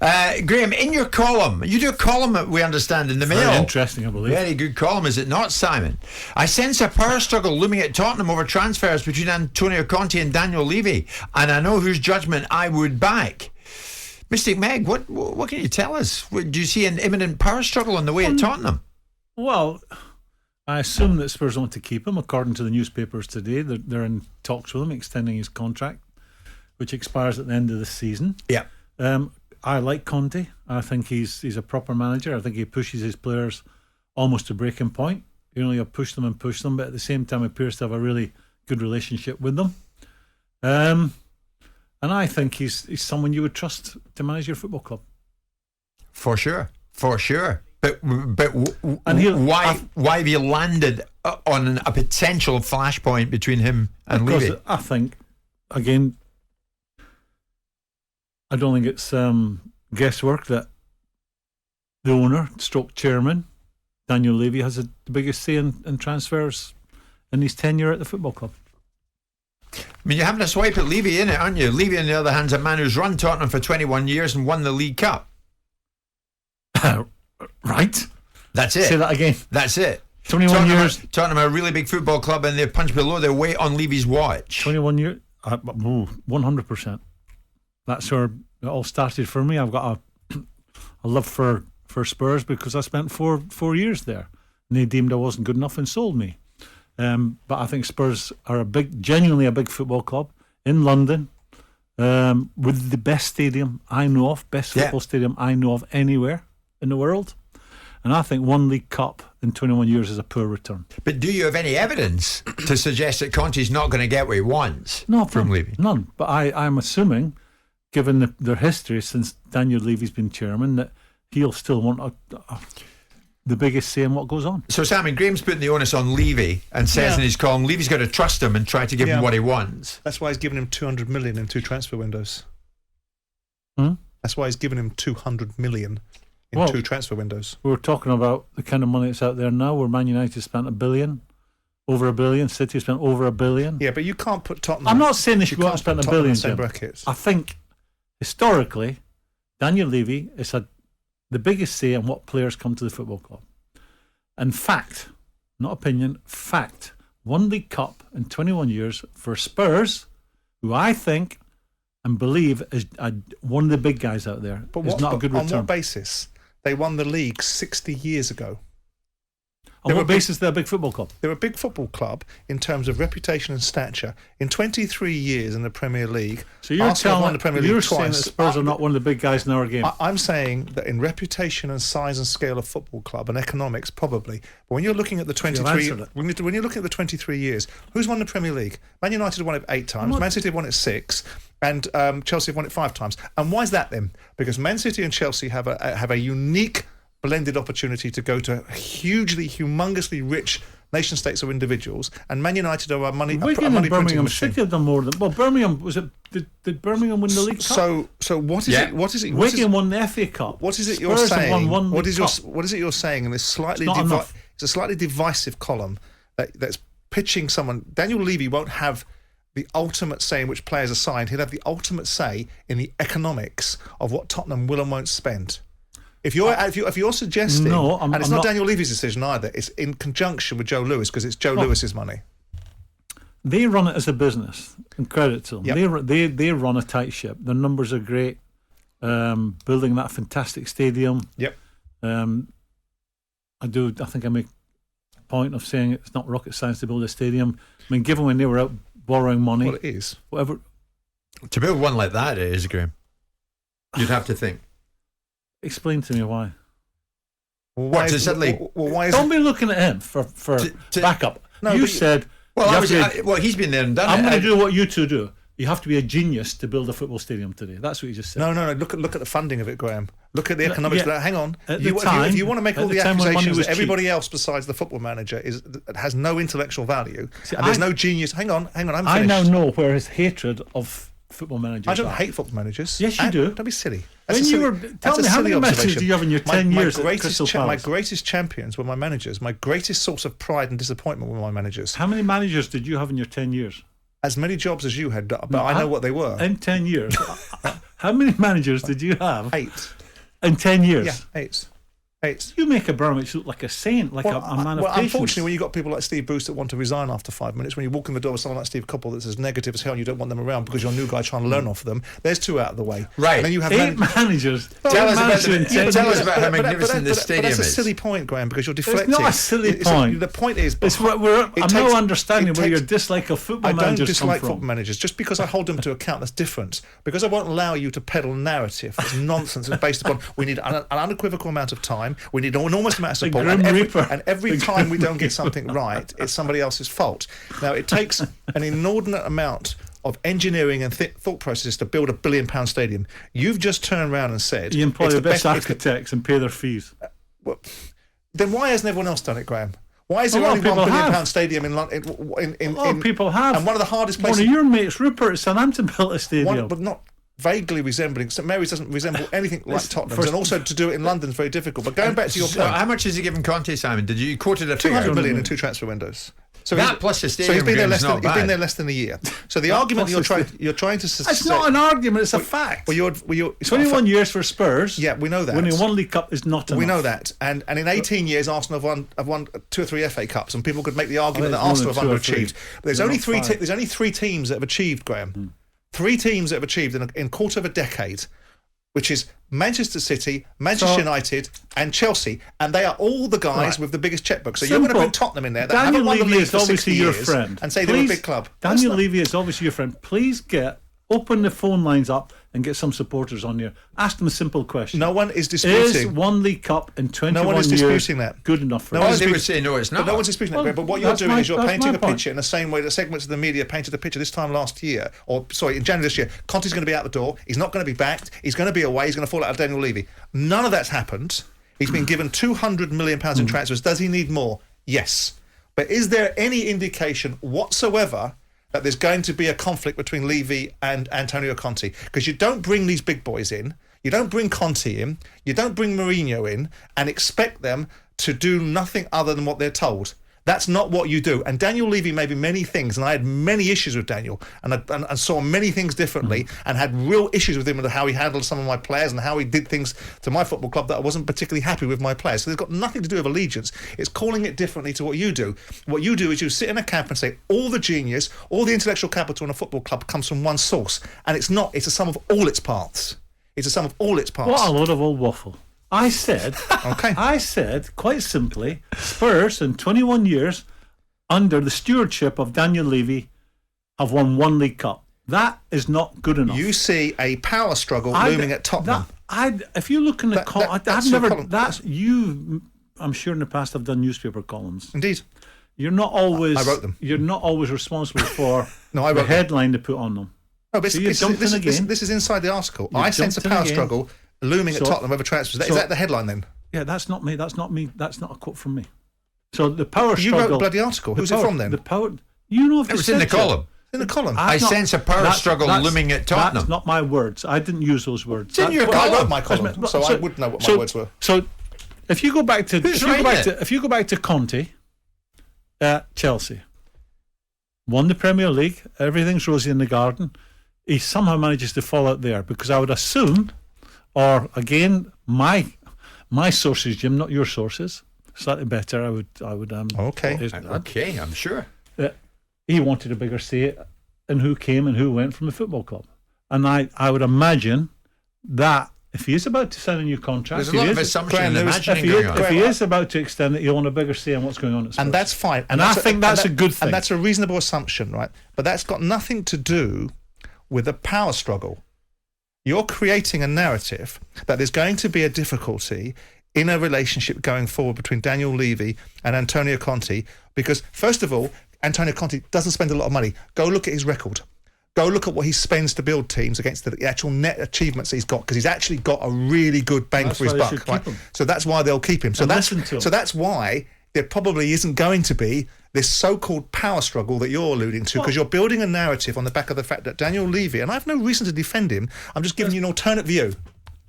Graeme, in your column, you do a column, we understand, in the Mail. Very interesting, I believe. Very good column, is it not, Simon? I sense a power struggle looming at Tottenham over transfers between Antonio Conte and Daniel Levy, and I know whose judgment I would back. Mystic Meg, what can you tell us? Do you see an imminent power struggle on the way at Tottenham? Well, I assume that Spurs want to keep him. According to the newspapers today, they're in talks with him, extending his contract, which expires at the end of the season. Yeah. I like Conte. I think he's a proper manager. I think he pushes his players almost to breaking point. He'll push them, but at the same time appears to have a really good relationship with them. And I think he's someone you would trust to manage your football club. For sure. But and why have you landed on a potential flashpoint between him and Levy? Because I think, again, I don't think it's guesswork that the owner, stroke chairman, Daniel Levy, has the biggest say in transfers in his tenure at the football club. I mean, you're having a swipe at Levy, innit, aren't you? Levy, on the other hand, is a man who's run Tottenham for 21 years and won the League Cup. Right. That's it. Say that again. That's it. 21 years. Tottenham are a really big football club and they punch below their weight on Levy's watch. 21 years. 100%. That's where it all started for me. I've got a love for Spurs because I spent four years there. And they deemed I wasn't good enough and sold me. But I think Spurs are genuinely a big football club in London, with the best stadium I know of, best football stadium I know of anywhere in the world. And I think one League Cup in 21 years is a poor return. But do you have any evidence to suggest that Conte's not going to get what he wants from Levy? None. But I'm assuming, given their history since Daniel Levy's been chairman, that he'll still want the biggest say in what goes on. So, Simon, Graham's putting the onus on Levy and says in his column, Levy's got to trust him and try to give him what he wants. That's why he's given him 200 million in 2 transfer windows. That's why he's given him 200 million in 2 transfer windows. We were talking about the kind of money that's out there now, where Man United spent $1 billion, over $1 billion. City spent over $1 billion. Yeah, but you can't put Tottenham. I'm not saying they should go out and spend $1 billion. Same brackets. I think historically, Daniel Levy has had the biggest say in what players come to the football club. And fact, not opinion, fact, 1 League Cup in 21 years for Spurs, who I think and believe is one of the big guys out there. But is not a good return. On what basis? They won the league 60 years ago. On what basis they're a big football club? They're a big football club in terms of reputation and stature. In 23 years in the Premier League, so you're saying that Spurs are not one of the big guys in our game? I'm saying that in reputation and size and scale of football club and economics, probably. But when you're looking at the 23, when you're looking at the 23 years, who's won the Premier League? Man United have won it 8 times. Man City have won it 6. And Chelsea have won it 5 times. And why is that then? Because Man City and Chelsea have a unique blended opportunity to go to hugely, humongously rich nation states or individuals, and Man United are a money Wigan and Birmingham City have done more than Birmingham. Did Birmingham win the League Cup? So what is it? What is it? Wigan won the FA Cup. What is it Spurs you're saying? What is it you're saying in this slightly it's a slightly divisive column that's pitching someone? Daniel Levy won't have the ultimate say in which players are signed. He'll have the ultimate say in the economics of what Tottenham will and won't spend. If you're suggesting, and it's not Daniel Levy's decision either, it's in conjunction with Joe Lewis because it's Joe Lewis's money. They run it as a business, and credit to them. Yep. They run a tight ship. Their numbers are great. Building that fantastic stadium. Yep. I think I make a point of saying it's not rocket science to build a stadium. I mean, given when they were out borrowing money, well, it is. Whatever. To build one like that, it is, Graeme. You'd have to think. Explain to me why. Why Don't be looking at him for backup. No, you said. He's been there and done it. I'm going to do what you two do. You have to be a genius to build a football stadium today. That's what you just said. No. Look at the funding of it, Graeme. Look at the economics. Yeah. Hang on. If you want to make all the accusations that everybody else besides the football manager has no intellectual value, and there's no genius. Hang on. I now know where his hatred of football managers. I don't hate football managers. Yes, you do. Don't be silly. Tell me how many managers do you have in your 10 years at Crystal Palace? My greatest champions were my managers. My greatest source of pride and disappointment were my managers. How many managers did you have in your 10 years? As many jobs as you had, but I know what they were. In 10 years, How many managers did you have? 8. In 10 years? Yeah, 8. You make Abramovich look like a saint, like a man of well, patience. unfortunately, when you've got people like Steve Bruce that want to resign after 5 minutes, when you walk in the door with someone like Steve Coppell that's as negative as hell and you don't want them around because you're a new guy trying to learn off of them, there's 2 out of the way. Right. And then you have 8 managers. Tell us Tell about how magnificent the stadium is. But that's a is. silly point, Graham, because you're deflecting. It's not a silly point. The point is... I'm now understanding where your dislike of football managers come from. I don't dislike football managers. Just because I hold them to account, that's different. Because I won't allow you to peddle narrative. It's nonsense. It's based upon we need an unequivocal amount of time. We need an enormous amount of support. And every time we don't get something right, it's somebody else's fault. Now, it takes an inordinate amount of engineering and thought processes to build £1 billion stadium. You've just turned around and said... You employ the best architects and pay their fees. Well, then why hasn't everyone else done it, Graham? Why is there only £1 billion stadium in London? A lot of people have. And one of the hardest places... One of your mates, Rupert at Southampton, built a stadium. But not vaguely resembling. St Mary's doesn't resemble anything like Tottenham's, and also to do it in London is very difficult. But going back to your point... How much has he given Conte, Simon? Did you quoted a figure? 200 million in 2 transfer windows. So that plus the stadium, he's been there less than, he's been there less than a year. So the argument you're trying to say... It's not an argument, it's a fact. Well, you're 21 years for Spurs. Yeah, we know that. Winning 1 League Cup is not enough. We know that. And in 18 years, Arsenal have won 2 or 3 FA Cups, and people could make the argument that Arsenal have underachieved. But there's only 3 teams that have achieved, Graham. 3 teams that have achieved in a quarter of a decade, which is Manchester City, Manchester United and Chelsea, and they are all the guys with the biggest checkbook. So you're going to bring Tottenham in there that haven't won the league for 60 years and say they're a big club. Daniel Levy is obviously your friend. Please open the phone lines up and get some supporters on here. Ask them a simple question. No one is disputing. Is 1 League Cup in 21 years no one is disputing that. Good enough for us? They would say no, it's not. But no one's disputing that. But what you're doing is you're painting a picture in the same way that segments of the media painted a picture this time last year, in January this year. Conte's going to be out the door. He's not going to be backed. He's going to be away. He's going to fall out of Daniel Levy. None of that's happened. He's been given £200 million in transfers. Does he need more? Yes. But is there any indication whatsoever that there's going to be a conflict between Levy and Antonio Conte? Because you don't bring these big boys in, you don't bring Conte in, you don't bring Mourinho in and expect them to do nothing other than what they're told. That's not what you do. And Daniel Levy may be many things, and I had many issues with Daniel, and I saw many things differently, and had real issues with him with how he handled some of my players and how he did things to my football club that I wasn't particularly happy with my players. So it's got nothing to do with allegiance. It's calling it differently to what you do. What you do is you sit in a camp and say all the genius, all the intellectual capital in a football club comes from one source, and it's not. It's a sum of all its parts. It's a sum of all its parts. What a load of old waffle. I said, quite simply, Spurs in 21 years under the stewardship of Daniel Levy have won 1 League Cup. That is not good enough. You see a power struggle looming at Tottenham. If you look in the I'm sure in the past I've done newspaper columns. Indeed. You're not always. I wrote them. You're not always responsible for the headline to put on them. No, but this is inside the article. I sense a power struggle looming at Tottenham over transfers. Is that the headline then? Yeah, that's not me. That's not me. That's not a quote from me. So the power struggle. You wrote the bloody article. Who's it from then? The power. You know if it was in the column. In the column. I sense a power struggle looming at Tottenham. That's not my words. I didn't use those words. It's in your column. I wrote my column, so I would know what my words were. So if you go back to if you go back to Conte at Chelsea, won the Premier League, everything's rosy in the garden. He somehow manages to fall out there because I would assume, or again, my sources, Jim, not your sources, slightly better. I would. Okay, I'm sure. He wanted a bigger say in who came and who went from the football club, and I would imagine that if he is about to sign a new contract, there's a lot of assumption and imagining going on. If he is about to extend it, he'll want a bigger say in what's going on at Spurs. And that's fine. And I think that's a good thing. And that's a reasonable assumption, right? But that's got nothing to do with a power struggle. You're creating a narrative that there's going to be a difficulty in a relationship going forward between Daniel Levy and Antonio Conte because, first of all, Antonio Conte doesn't spend a lot of money. Go look at his record. Go look at what he spends to build teams against the actual net achievements he's got because he's actually got a really good bang for his buck. Right? So that's why they'll keep him. So that's why there probably isn't going to be this so-called power struggle that you're alluding to because you're building a narrative on the back of the fact that Daniel Levy, and I have no reason to defend him, I'm just giving you an alternate view.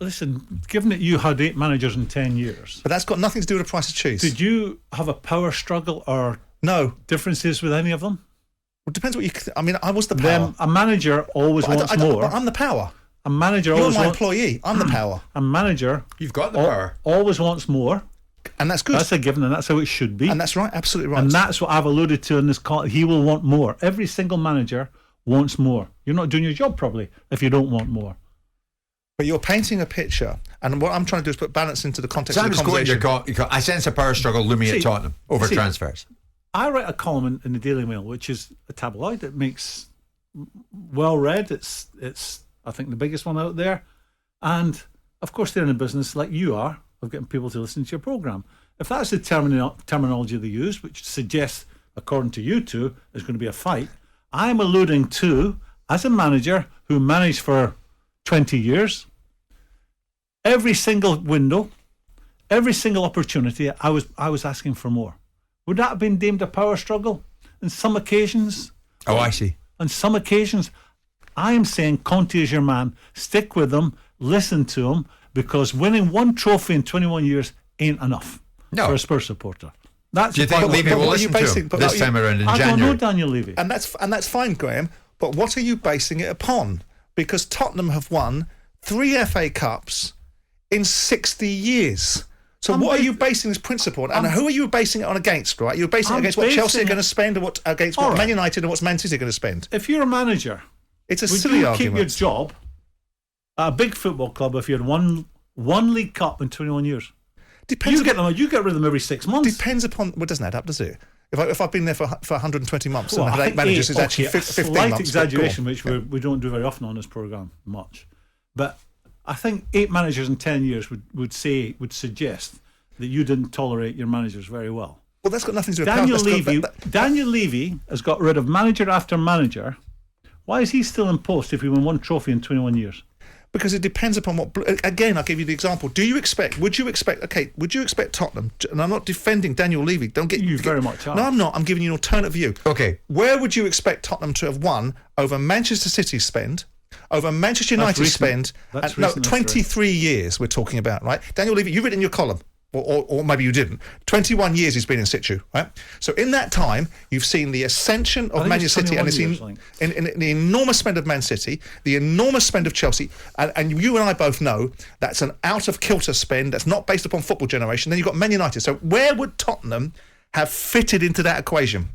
Listen, given that you had 8 managers in 10 years... But that's got nothing to do with the price of cheese. Did you have a power struggle or differences with any of them? Well, it depends what you... I mean, I was the power. A manager always wants more. I'm the power. A manager You're always my employee. I'm the power. A manager You've got the power. always wants more. And that's good. That's a given, and that's how it should be. And that's right, absolutely right. And that's what I've alluded to in this call. He will want more. Every single manager wants more. You're not doing your job properly if you don't want more. But you're painting a picture, and what I'm trying to do is put balance into the context of the Simon's quoting conversation. I sense a power struggle looming at Tottenham over transfers. I write a column in the Daily Mail, which is a tabloid that makes well read. It's I think the biggest one out there, and of course they're in a business like you are of getting people to listen to your programme. If that's the terminology they use, which suggests, according to you two, there's going to be a fight, I'm alluding to, as a manager who managed for 20 years, every single window, every single opportunity, I was asking for more. Would that have been deemed a power struggle? In some occasions. Oh, I see. On some occasions, I am saying Conte is your man. Stick with him, listen to him, because winning one trophy in 21 years ain't enough for a Spurs supporter. That's Do you think Levy will listen to him this time around in January? I don't know Daniel Levy. And that's fine, Graeme, but what are you basing it upon? Because Tottenham have won 3 FA Cups in 60 years. So what are you basing this principle on? And who are you basing it on against, right? You're basing it against what Chelsea are going to spend, or against what Man United and what's Man City are going to spend. If you're a manager, it's a silly argument. Would you keep your job at a big football club if you had one League Cup in 21 years? Depends. You get rid of them every 6 months. Depends upon... Well, it doesn't add up, does it? If I've been there for 120 months and I've had 8 managers, it's actually 15 months. Slight exaggeration, which we don't do very often on this programme, much. But I think 8 managers in 10 years would suggest that you didn't tolerate your managers very well. Well, that's got nothing to do with Daniel Levy has got rid of manager after manager. Why is he still in post if he won one trophy in 21 years? Because it depends upon what... Again, I'll give you the example. Would you expect Tottenham... And I'm not defending Daniel Levy. Don't get... You very much are. No, I'm not. I'm giving you an alternate view. Okay. Where would you expect Tottenham to have won over Manchester City's spend, over Manchester United's spend... That's 23 years we're talking about, right? Daniel Levy, you've written in your column, or maybe you didn't. 21 years he's been in situ, right? So in that time, you've seen the ascension of Man City, and in the enormous spend of Man City, the enormous spend of Chelsea, and you and I both know that's an out of kilter spend that's not based upon football generation. Then you've got Man United. So where would Tottenham have fitted into that equation?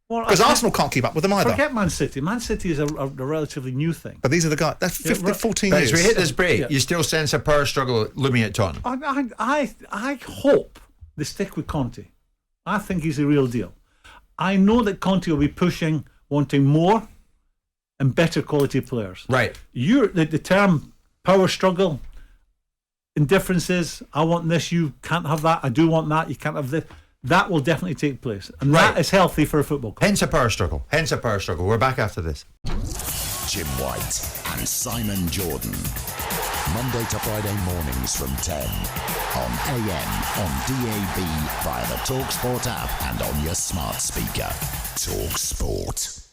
Because Arsenal can't keep up with them either. Forget Man City. Man City is a relatively new thing. But these are the guys. That's 14 but years. As we hit this break, you still sense a power struggle looming at Tottenham. I hope they stick with Conte. I think he's the real deal. I know that Conte will be pushing, wanting more and better quality players. Right. The term power struggle, indifferences, I want this, you can't have that, I do want that, you can't have this. That will definitely take place. And that is healthy for a football club. Hence a power struggle. We're back after this. Jim White and Simon Jordan. Monday to Friday mornings from 10. On AM, on DAB, via the talkSPORT app and on your smart speaker. talkSPORT.